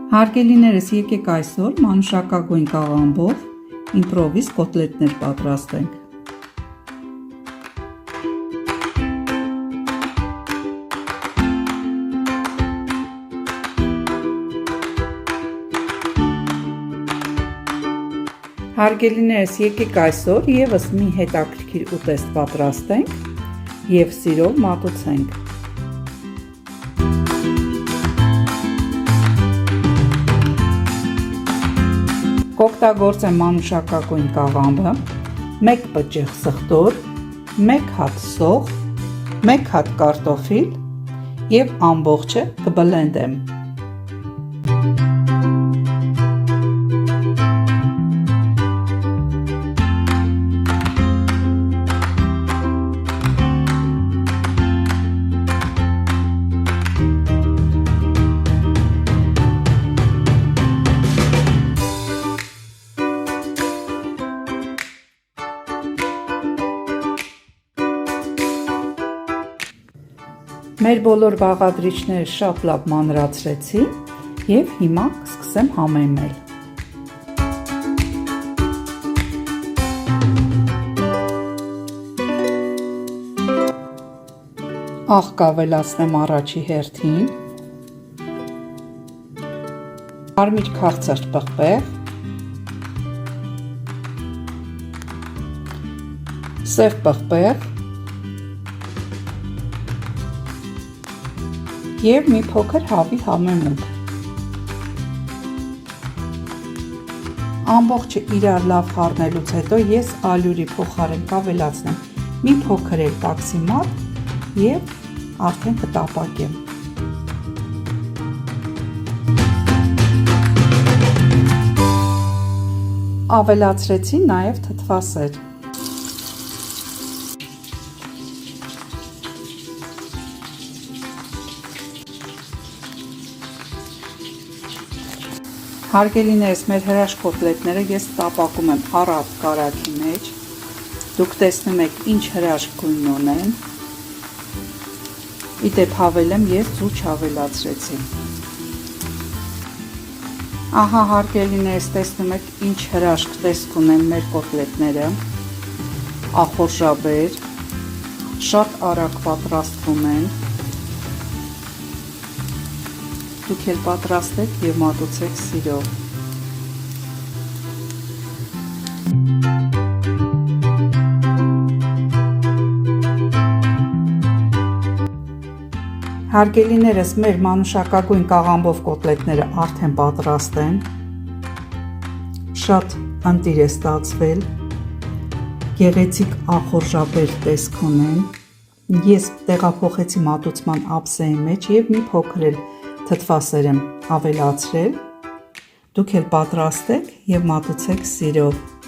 Հարգելիներս, եկեք այսօր մանուշակագույն կաղամբով իմպրովիզ կոտլետներ պատրաստենք։ Հարգելիներս, եկեք այսօր ևս մի հետաքրքիր ուտեստ պատրաստենք և սիրով մատուցենք։ Կօգտագործեմ մանուշակագույն կաղամբը, 1 բջիջ սխտոր, 1 հատ սոխ, 1 հատ կարտոֆիլ և ամբողջը կբլենդեմ։ Մեր բոլոր բաղադրիչները շատ լավ մանրացրեցի և հիմա կսկսեմ համեմել։ Աղ կավելացնեմ առաջի հերթին, կարմիր քաղցր պղպեղ, սև պղպեղ և մի փոքր հավի համեմունք։ Ամբողջը իրար լավ խառնելուց հետո ես ալյուրի փոխարեն կավելացնեմ մի փոքր էլ տաքսի մատ և արդեն կտապակեմ։ Ավելացրեցի նաև թթվասեր։ Հարգելիներս, մեր հրաշք կոտլետները ես տապակում եմ առատ կարագի մեջ, դուք տեսնում եք ինչ հրաշք գույն ունեն, ի դեպ հավելեմ ես ձու չավելացրեցի։ Ահա հարգելիներս, տեսնում եք ինչ հրաշք տեսք ունեն մեր կոտլետները, ախորժաբեր, շատ արագ պատրաստվում են, դուք էլ պատրաստեք և մատուցեք սիրով։ Հարգելիներս, մեր մանուշակագույն կաղամբով կոտլետները արդեն պատրաստ են, շատ ընտիր է ստացվել, գեղեցիկ ախորժաբեր տեսք ունեն, ես տեղափոխեցի մատուցման ափսեի մեջ և մի փոքր էլ թթվասեր եմ ավելացրել, դուք էլ պատրաստեք և մատուցեք սիրով։